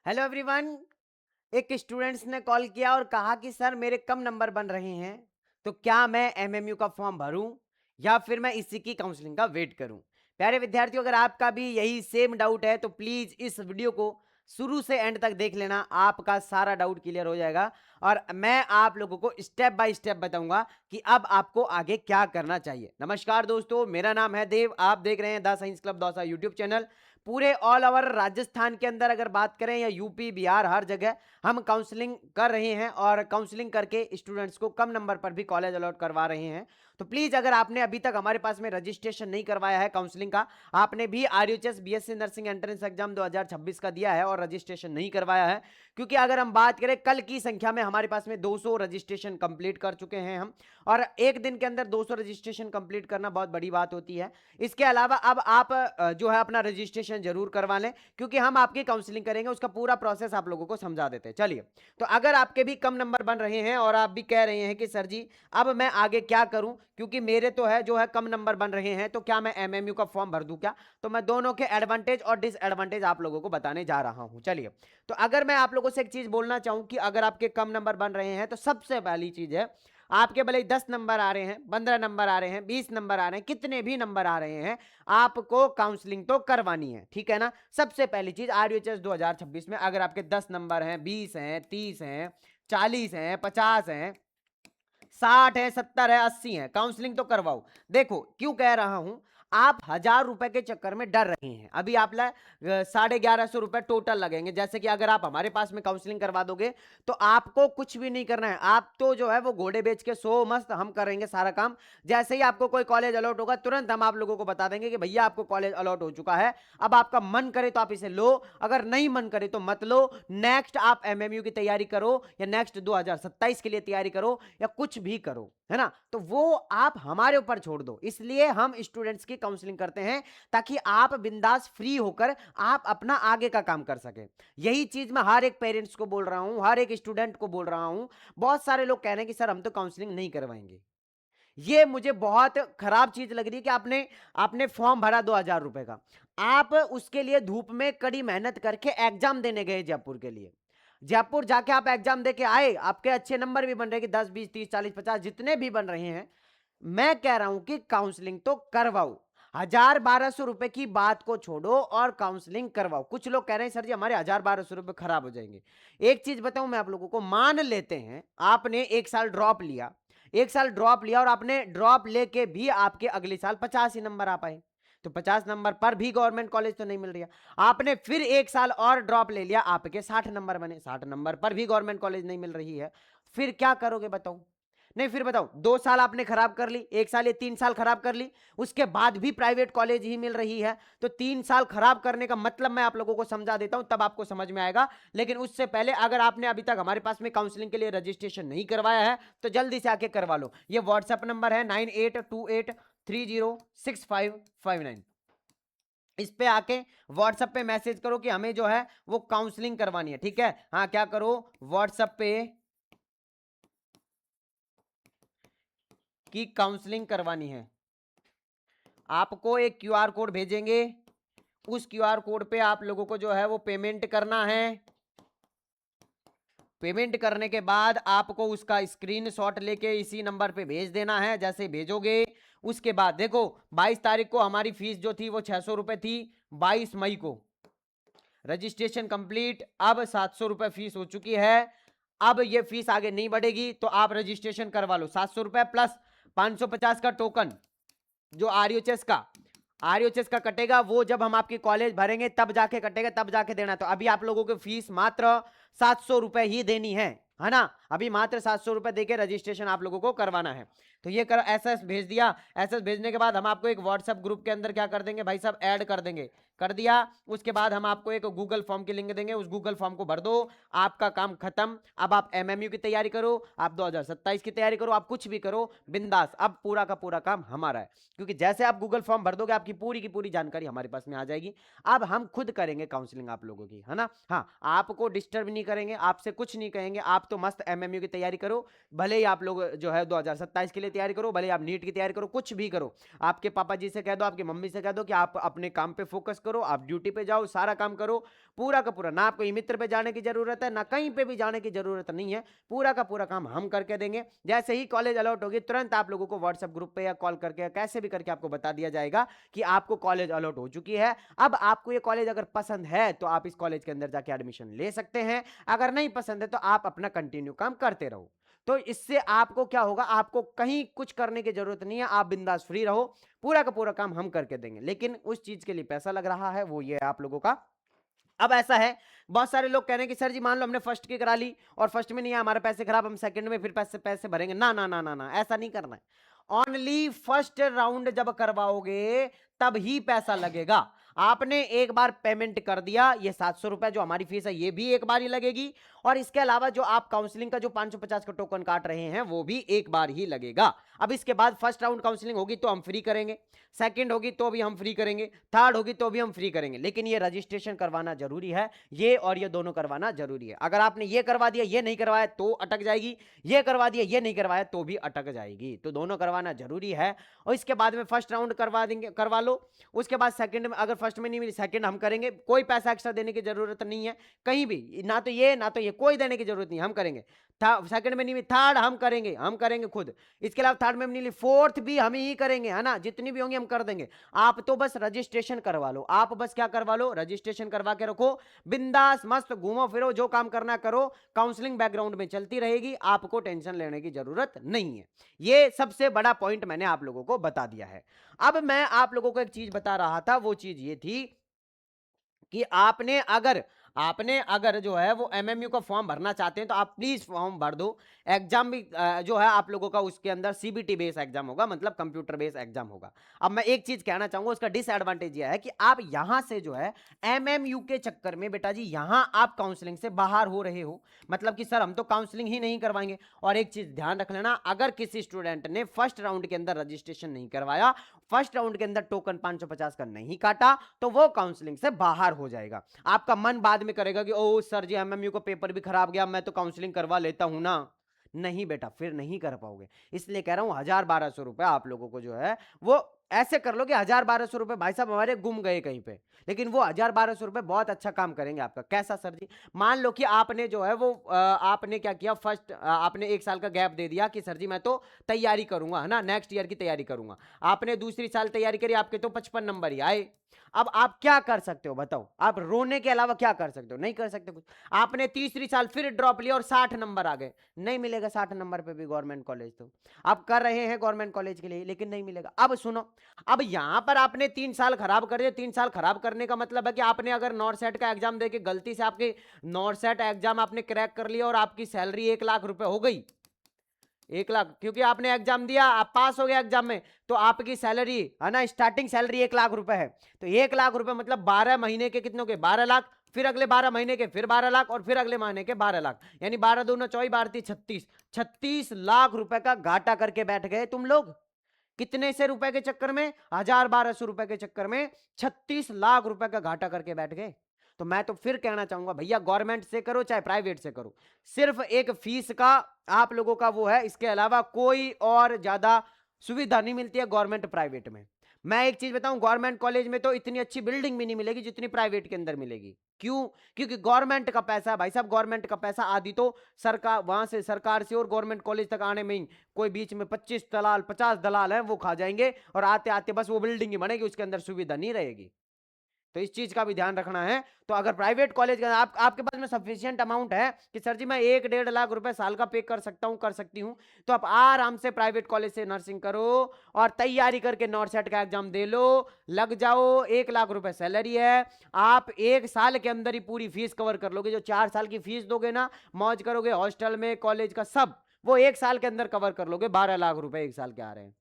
Hello everyone. एक students ने call किया और कहा कि सर मेरे कम नंबर बन रहे हैं, तो क्या मैं एमएमयू का फॉर्म भरूं या फिर मैं इसी की काउंसलिंग का वेट करूं। प्यारे विद्यार्थियों, अगर आपका भी यही सेम डाउट है तो प्लीज इस वीडियो को शुरू से एंड तक देख लेना, आपका सारा डाउट क्लियर हो जाएगा और मैं आप लोगों को स्टेप बाय स्टेप बताऊंगा कि अब आपको आगे क्या करना चाहिए। नमस्कार दोस्तों, मेरा नाम है देव, आप देख रहे हैं the science club Dausa YouTube channel. पूरे ऑल ओवर राजस्थान के अंदर अगर बात करें या यूपी बिहार हर जगह हम काउंसलिंग कर रहे हैं और काउंसलिंग करके स्टूडेंट्स को कम नंबर पर भी कॉलेज अलॉट करवा रहे हैं। तो प्लीज अगर आपने अभी तक हमारे पास में रजिस्ट्रेशन नहीं करवाया है काउंसलिंग का, आपने भी RUHS BSc nursing entrance exam 2026 का दिया है और रजिस्ट्रेशन नहीं करवाया है, क्योंकि अगर हम बात करें कल की संख्या में हमारे पास में 200 रजिस्ट्रेशन कंप्लीट कर चुके हैं हम, और एक दिन के अंदर 200 रजिस्ट्रेशन कंप्लीट करना बहुत बड़ी बात होती है। इसके अलावा अब आप जो है अपना रजिस्ट्रेशन जरूर करवा लें, क्योंकि हम आपकी काउंसलिंग करेंगे, उसका पूरा प्रोसेस आप लोगों को समझा देते हैं। चलिए, तो अगर आपके भी कम नंबर बन रहे हैं और आप भी कह रहे हैं कि सर जी अब मैं आगे क्या करूं, क्योंकि मेरे तो है जो है कम नंबर बन रहे हैं, तो क्या मैं एमएमयू का फॉर्म भर दूं क्या, तो मैं दोनों के एडवांटेज और डिसएडवांटेज आप लोगों को बताने जा रहा हूं। चलिए, तो अगर मैं आप लोगों से एक चीज बोलना चाहूं कि अगर आपके कम नंबर बन रहे हैं तो सबसे पहली चीज है, आपके भले 10 नंबर आ रहे हैं, 15 नंबर आ रहे हैं, 20 नंबर आ रहे हैं, कितने भी नंबर आ रहे हैं, आपको काउंसलिंग तो करवानी है, ठीक है ना। सबसे पहली चीज आरयूएचएस 2026 में अगर आपके 10 नंबर हैं, 20 हैं, 30 हैं, 40 हैं, 50 हैं, 60 है, 70 है, 80 है, काउंसलिंग तो करवाओ। देखो क्यों कह रहा हूं, आप 1,000 रुपए के चक्कर में डर रहे हैं। अभी आप 1150 रुपए टोटल लगेंगे। जैसे कि अगर आप हमारे पास में काउंसलिंग करवा दोगे तो आपको कुछ भी नहीं करना है, आप तो जो है वो घोड़े बेच के सो मस्त, हम करेंगे सारा काम। जैसे ही आपको कोई कॉलेज अलॉट होगा तुरंत हम आप लोगों को बता देंगे कि भैया आपको कॉलेज अलॉट हो चुका है, अब आपका मन करे तो आप इसे लो, अगर नहीं मन करे तो मत लो। नेक्स्ट आप एमएमयू की तैयारी करो या नेक्स्ट 2027 के लिए तैयारी करो या कुछ भी करो, है ना। तो वो आप हमारे ऊपर छोड़ दो, इसलिए हम स्टूडेंट्स की काउंसलिंग करते हैं ताकि आप बिंदास फ्री होकर आप अपना आगे का काम कर सके। यही चीज मैं हर एक पेरेंट्स को बोल रहा हूं, हर एक स्टूडेंट को बोल रहा हूं। बहुत सारे लोग कह रहे हैं कि सर हम तो काउंसलिंग नहीं करवाएंगे। ये मुझे बहुत खराब चीज लग रही है कि आपने आपने फॉर्म भरा 2,000 रुपए का, आप उसके लिए धूप में कड़ी मेहनत करके एग्जाम देने गए जयपुर के लिए, जयपुर जाके आप एग्जाम देके आए, आपके अच्छे नंबर भी बन रहे कि 10 20 30 40 50 जितने भी बन रहे हैं। मैं कह रहा हूं कि काउंसलिंग तो करवाओ। 1,000 1200 रुपए की बात को छोड़ो और काउंसलिंग करवाओ। कुछ लोग कह रहे हैं सर जी हमारे 1,000 1200 रुपए खराब हो जाएंगे। एक चीज बताऊं मैं आप लोगों को, मान लेते हैं आपने एक साल ड्रॉप लिया, एक साल ड्रॉप लिया और आपने ड्रॉप लेके भी आपके अगले साल 50 ही नंबर आ पाए, तो 50 नंबर पर भी गवर्नमेंट कॉलेज तो नहीं मिल रही है। आपने फिर एक साल और ड्रॉप ले लिया, आपके 60 नंबर बने, 60 नंबर पर भी गवर्नमेंट कॉलेज नहीं मिल रही है, फिर क्या करोगे बताओ। नहीं, फिर बताओ, 2 साल आपने खराब कर ली, एक साल ये 3 साल खराब कर ली, उसके बाद भी प्राइवेट कॉलेज ही मिल रही है, तो 3 साल खराब करने का मतलब मैं आप लोगों को समझा देता हूं, तब आपको समझ में आएगा। लेकिन उससे पहले अगर आपने अभी तक हमारे पास में काउंसलिंग के लिए रजिस्ट्रेशन नहीं करवाया है तो जल्दी से आके करवा लो। ये व्हाट्सएप नंबर है 9828306559, इस पे आके व्हाट्सएप पे मैसेज करो कि हमें जो है वो काउंसलिंग करवानी है, ठीक है। हाँ, क्या करो, व्हाट्सएप पे की काउंसलिंग करवानी है, आपको एक क्यूआर कोड भेजेंगे, उस क्यूआर कोड पे आप लोगों को जो है वो पेमेंट करना है। पेमेंट करने के बाद आपको उसका स्क्रीनशॉट लेके इसी नंबर पे भेज देना है। जैसे भेजोगे उसके बाद देखो, 22 तारीख को हमारी फीस जो थी वो 600 रुपए थी, 22 मई को रजिस्ट्रेशन कंप्लीट, अब 700 रुपए फीस हो चुकी है। अब ये फीस आगे नहीं बढ़ेगी, तो आप रजिस्ट्रेशन करवा लो। 700 रुपए प्लस 550 का टोकन जो आरयूएचएस का कटेगा, वो जब हम आपकी कॉलेज भरेंगे तब जाके कटेगा, तब जाके देना। तो अभी आप लोगों की फीस मात्र 700 रुपए ही देनी है ना। अभी मात्र 700 रुपए देके रजिस्ट्रेशन आप लोगों को करवाना है। तो ये कर एसएस भेज दिया, एसएस भेजने के बाद हम आपको एक व्हाट्सएप ग्रुप के अंदर क्या कर देंगे भाई साहब, ऐड कर देंगे। कर दिया, उसके बाद हम आपको एक गूगल फॉर्म की लिंक देंगे, उस गूगल फॉर्म को भर दो, आपका काम खत्म। अब आप एमएमयू की तैयारी करो, आप 2027 की तैयारी करो, आप कुछ भी करो बिंदास, अब पूरा का पूरा काम हमारा है। क्योंकि जैसे आप गूगल फॉर्म भर दोगे आपकी पूरी की पूरी जानकारी हमारे पास में आ जाएगी। अब हम खुद करेंगे काउंसलिंग आप लोगों की, है ना। हाँ, आपको डिस्टर्ब नहीं करेंगे, आपसे कुछ नहीं कहेंगे, आप तो मस्त एमएमयू की तैयारी करो, भले ही आप लोग जो है 2027 के लिए तैयारी करो, भले ही आप नीट की तैयारी करो, कुछ भी करो, आपके पापा जी से कह दो, आपकी मम्मी से कह दो कि आप अपने काम पे फोकस करो, आप ड्यूटी पे जाओ, सारा काम करो पूरा का पूरा। ना आपको ई मित्र पे जाने की जरूरत है, ना कहीं पे भी जाने की जरूरत नहीं है, पूरा का पूरा काम हम करके देंगे। जैसे ही कॉलेज अलॉट होगी तुरंत आप लोगों को व्हाट्सएप ग्रुप पे या कॉल करके कैसे भी करके आपको बता दिया जाएगा कि आपको कॉलेज अलॉट हो चुकी है। अब आपको ये कॉलेज अगर पसंद है तो आप इस कॉलेज के अंदर जाके एडमिशन ले सकते हैं, अगर नहीं पसंद है तो आप अपना कंटिन्यू काम करते रहो। तो इससे आपको क्या होगा, आपको कहीं कुछ करने की जरूरत नहीं है, आप बिंदास फ्री रहो, पूरा का पूरा काम हम करके देंगे। लेकिन उस चीज के लिए पैसा लग रहा है, वो ये है आप लोगों का। अब ऐसा है, बहुत सारे लोग कह रहे हैं कि सर जी मान लो हमने फर्स्ट की करा ली और फर्स्ट में नहीं है, हमारे पैसे खराब, हम सेकंड में फिर पैसे पैसे भरेंगे। ना ना ना ना ना, ऐसा नहीं करना है। ओनली फर्स्ट राउंड जब करवाओगे तब ही पैसा लगेगा। आपने एक बार पेमेंट कर दिया, ये 700 रुपए जो हमारी फीस है ये भी एक बार ही लगेगी, और इसके अलावा जो आप काउंसलिंग का जो 550 का टोकन काट रहे हैं वो भी एक बार ही लगेगा। अब इसके बाद फर्स्ट राउंड काउंसलिंग होगी तो हम फ्री करेंगे, सेकंड होगी तो भी हम फ्री करेंगे, थर्ड होगी तो भी हम फ्री करेंगे, लेकिन ये रजिस्ट्रेशन करवाना जरूरी है, ये और ये दोनों करवाना जरूरी है। अगर आपने ये करवा दिया ये नहीं करवाया तो अटक जाएगी, ये करवा दिया ये नहीं करवाया तो भी अटक जाएगी, तो दोनों करवाना जरूरी है। और इसके बाद में फर्स्ट राउंड करवा देंगे, करवा लो, उसके बाद सेकंड में अगर फर्स्ट में नहीं मिली सेकंड हम करेंगे, कोई पैसा एक्स्ट्रा देने की जरूरत नहीं है कहीं भी, ना तो ये ना तो ये, कोई देने की जरूरत नहीं, हम करेंगे। सेकंड में नहीं मिली थर्ड हम करेंगे खुद, इसके अलावा थर्ड में नहीं मिली फोर्थ भी हम ही करेंगे, है ना, जितनी भी होंगी हम कर देंगे। आप तो बस रजिस्ट्रेशन करवा लो, आप बस क्या करवा लो, रजिस्ट्रेशन करवा के रखो, बिंदास मस्त घूमो फिरो, जो काम करना करो, काउंसलिंग बैकग्राउंड में चलती रहेगी, आपको टेंशन लेने की जरूरत नहीं है। ये सबसे बड़ा पॉइंट मैंने आप लोगों को बता दिया है। अब मैं आप लोगों को एक चीज बता रहा था, वो चीज ये थी कि आपने अगर जो है वो एमएमयू का फॉर्म भरना चाहते हैं तो आप प्लीज फॉर्म भर दो। एग्जाम भी जो है आप लोगों का उसके अंदर सीबीटी बेस एग्जाम होगा, मतलब कंप्यूटर बेस एग्जाम होगा। अब मैं एक चीज कहना चाहूंगा, उसका डिसएडवांटेज यह है कि आप यहां से जो है एमएमयू के चक्कर में बेटा जी यहां आप काउंसलिंग से बाहर हो रहे हो, मतलब कि सर हम तो काउंसलिंग ही नहीं करवाएंगे। और एक चीज ध्यान रख लेना, अगर किसी स्टूडेंट ने फर्स्ट राउंड के अंदर रजिस्ट्रेशन नहीं करवाया, फर्स्ट राउंड के अंदर टोकन 550 का नहीं काटा, तो वो काउंसलिंग से बाहर हो जाएगा। आपका मन बाद में करेगा कि ओ सर जी एमएमयू का पेपर भी खराब गया, मैं तो काउंसलिंग करवा लेता हूं ना। नहीं बेटा, फिर नहीं कर पाओगे, इसलिए कह रहा हूं 1000-1200 रुपए आप लोगों को जो है वो ऐसे कर लो कि 1000-1200 रुपए भाई साहब हमारे गुम गए कहीं पे, लेकिन वो 1000-1200 रुपए बहुत अच्छा काम करेंगे आपका। कैसा सर जी, मान लो कि आपने जो है वो आपने क्या किया, फर्स्ट आपने 1 साल का गैप दे दिया कि सर जी मैं तो तैयारी करूंगा, है ना, नेक्स्ट ईयर की तैयारी करूंगा। आपने दूसरी साल तैयारी करी, आपके तो 55 नंबर ही आए। अब आप क्या कर सकते हो बताओ, आप रोने के अलावा क्या कर सकते हो, नहीं कर सकते कुछ। आपने तीसरी साल फिर ड्रॉप लिया और 60 नंबर आ गए, नहीं मिलेगा 60 नंबर पे भी गवर्नमेंट कॉलेज, तो आप कर रहे हैं गवर्नमेंट कॉलेज के लिए लेकिन नहीं मिलेगा। अब सुनो, अब यहां पर आपने 3 साल खराब कर दिए, 3 साल खराब करने का मतलब है कि आपने अगर नॉर्सेट का एग्जाम देके गलती से आपके नॉर्सेट एग्जाम आपने क्रैक कर लिया और आपकी सैलरी 1 लाख रुपए हो गई, 1 लाख, क्योंकि आपने एग्जाम दिया, आप पास हो गए एग्जाम में, तो आपकी सैलरी है ना, स्टार्टिंग सैलरी 1 लाख रुपए है, तो 1 लाख रुपए मतलब 12 महीने के कितने के 12 लाख, फिर अगले 12 महीने के फिर 12 लाख, और फिर अगले महीने के 12 लाख, यानी 12 दूना 24, 12 36, 36 लाख रुपए का घाटा करके बैठ गए तुम लोग। कितने से रुपए के चक्कर में, 1000-1200 रुपए के चक्कर में 36 लाख रुपए का घाटा करके बैठ गए। तो मैं तो फिर कहना चाहूंगा भैया, गवर्नमेंट से करो चाहे प्राइवेट से करो, सिर्फ एक फीस का आप लोगों का वो है, इसके अलावा कोई और ज्यादा सुविधा नहीं मिलती है गवर्नमेंट प्राइवेट में। मैं एक चीज बताऊं, गवर्नमेंट कॉलेज में तो इतनी अच्छी बिल्डिंग भी नहीं मिलेगी जितनी प्राइवेट के अंदर मिलेगी। क्यों? क्योंकि गवर्नमेंट का पैसा भाई साहब, गवर्नमेंट का पैसा आदि तो सरकार, वहां से सरकार से और गवर्नमेंट कॉलेज तक आने में ही कोई बीच में 25 दलाल 50 दलाल हैं, वो खा जाएंगे और आते आते बस वो बिल्डिंग ही बनेगी, उसके अंदर सुविधा नहीं रहेगी। तो इस चीज का भी ध्यान रखना है। तो अगर प्राइवेट कॉलेज का आपके पास में सफिशिएंट अमाउंट है कि सर जी मैं 1-1.5 लाख रुपए साल का पे कर सकता हूं, कर सकती हूं, तो आप आराम से प्राइवेट कॉलेज से नर्सिंग करो और तैयारी करके नॉर्सेट का एग्जाम दे लो, लग जाओ, 1 लाख रुपए सैलरी है, आप 1 साल के अंदर ही पूरी फीस कवर कर लोगे। जो 4 साल की फीस दोगे ना, मौज करोगे हॉस्टल में कॉलेज का सब, वो 1 साल के अंदर कवर कर लोगे। 12 लाख रुपए 1 साल के आ रहे हैं।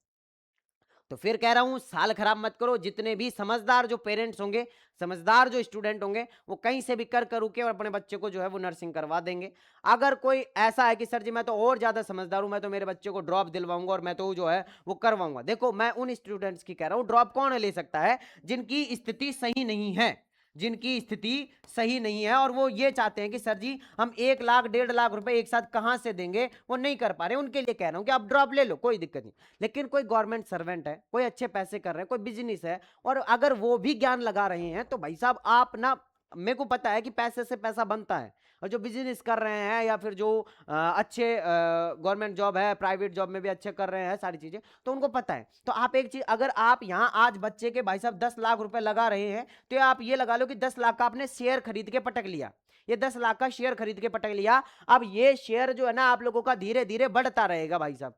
तो फिर कह रहा हूं साल खराब मत करो। जितने भी समझदार जो पेरेंट्स होंगे, समझदार जो स्टूडेंट होंगे, वो कहीं से भी कर के और अपने बच्चे को जो है वो नर्सिंग करवा देंगे। अगर कोई ऐसा है कि सर जी मैं तो और ज्यादा समझदार हूं, मैं तो मेरे बच्चे को ड्रॉप दिलवाऊंगा और मैं तो जो है वो करवाऊंगा, देखो मैं उन स्टूडेंट्स की कह रहा हूं, ड्रॉप कौन ले सकता है? जिनकी स्थिति सही नहीं है, जिनकी स्थिति सही नहीं है और वो ये चाहते हैं कि सर जी हम 1 लाख 1.5 लाख रुपए एक साथ कहां से देंगे, वो नहीं कर पा रहे, उनके लिए कह रहा हूं कि आप ड्रॉप ले लो, कोई दिक्कत नहीं। लेकिन कोई गवर्नमेंट सर्वेंट है, कोई अच्छे पैसे कर रहे हैं, कोई बिजनेस है, और अगर वो भी ज्ञान लगा रहे हैं तो भाई साहब आप ना, मेरे को पता है कि पैसे से पैसा बनता है, और जो बिजनेस कर रहे हैं या फिर जो अच्छे गवर्नमेंट जॉब है, प्राइवेट जॉब में भी अच्छे कर रहे हैं सारी चीजें, तो उनको पता है। तो आप एक चीज, अगर आप यहाँ आज बच्चे के भाई साहब 10 लाख रुपए लगा रहे हैं, तो आप ये लगा लो कि 10 लाख का आपने शेयर खरीद के पटक लिया, ये 10 लाख का शेयर खरीद के पटक लिया। अब ये शेयर जो है ना आप लोगों का धीरे धीरे बढ़ता रहेगा भाई साहब।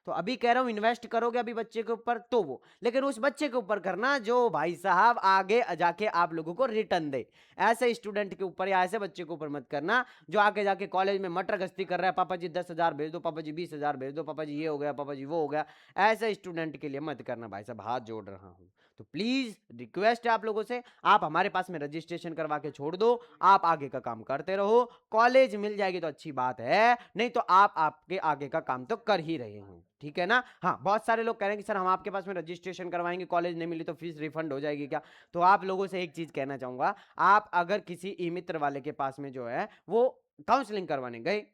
तो अभी कह रहा हूं इन्वेस्ट करोगे अभी बच्चे के ऊपर तो वो, लेकिन उस बच्चे के ऊपर करना जो भाई साहब आगे जाके आप लोगों को रिटर्न दे। ऐसे स्टूडेंट के ऊपर या ऐसे बच्चे के ऊपर मत करना जो आके जाके कॉलेज में मटर गश्ती कर रहा है, पापा जी 10,000 भेज दो, पापा जी 20,000 भेज दो, पापा जी ये हो गया, पापा जी वो हो गया। ऐसे स्टूडेंट के लिए मत करना भाई साहब, हाथ जोड़ रहा हूं। तो प्लीज रिक्वेस्ट है आप लोगों से, आप हमारे पास में रजिस्ट्रेशन करवा के छोड़ दो, आप आगे का काम करते रहो। कॉलेज मिल जाएगी तो अच्छी बात है, नहीं तो आप आपके आगे का काम तो कर ही रहे हैं, ठीक है ना। हाँ, बहुत सारे लोग कह रहे हैं कि सर हम आपके पास में रजिस्ट्रेशन करवाएंगे, कॉलेज नहीं मिली तो फीस रिफंड हो जाएगी क्या। तो आप लोगों से एक चीज कहना चाहूंगा, आप अगर किसी ई मित्र वाले के पास में जो है वो काउंसलिंग करवाने गए,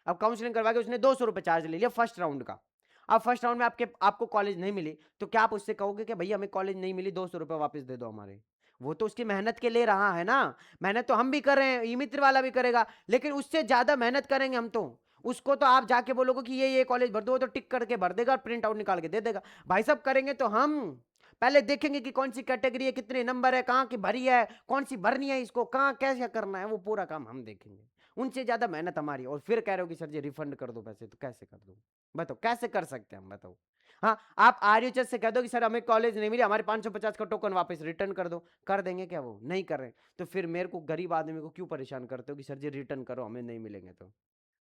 अब काउंसलिंग करवा के उसने 200 रुपए चार्ज ले लिया फर्स्ट राउंड का, अब फर्स्ट राउंड में आपको कॉलेज नहीं मिली, तो क्या आप उससे कहोगे कि भैया हमें कॉलेज नहीं मिली, 200 रुपए वापस दे दो हमारे। वो तो उसकी मेहनत के ले रहा है ना, मेहनत तो हम भी कर रहे हैं, ई मित्र वाला भी करेगा, लेकिन उससे ज्यादा मेहनत करेंगे हम तो। उसको तो आप जाके बोलोगे कि ये कॉलेज भर दो, वो तो टिक करके भर देगा और प्रिंट आउट निकाल के दे देगा। भाई साहब करेंगे तो हम पहले देखेंगे कि कौन सी कैटेगरी है, कितने नंबर है, कहाँ की भरी है, कौन सी भरनी है, इसको कहाँ कैसे करना है, वो पूरा काम हम देखेंगे। उनसे ज्यादा मेहनत हमारी, और फिर कह रहे हो कि सर जी रिफंड कर दो पैसे, तो कैसे कर दो, बताओ कैसे कर सकते हैं हम, बताओ। हाँ, आप आरयूएच से कह दो कि सर हमें कॉलेज नहीं मिली, हमारे 550 का टोकन वापस रिटर्न कर दो, कर देंगे क्या, वो नहीं कर रहे। तो फिर मेरे को गरीब आदमी को क्यों परेशान करते हो कि सर जी रिटर्न करो, हमें नहीं मिलेंगे, तो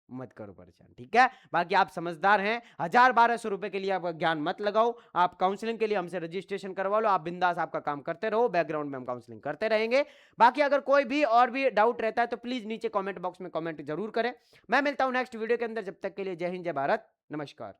मत करो परेशान, ठीक है। बाकी आप समझदार हैं, 1,000-1,200 रुपए के लिए आप ज्ञान मत लगाओ, आप काउंसलिंग के लिए हमसे रजिस्ट्रेशन करवा लो, आप बिंदास आपका काम करते रहो, बैकग्राउंड में हम काउंसलिंग करते रहेंगे। बाकी अगर कोई भी और भी डाउट रहता है तो प्लीज नीचे कमेंट बॉक्स में कमेंट जरूर करें। मैं मिलता हूं नेक्स्ट वीडियो के अंदर, जब तक के लिए जय हिंद, जय भारत, नमस्कार।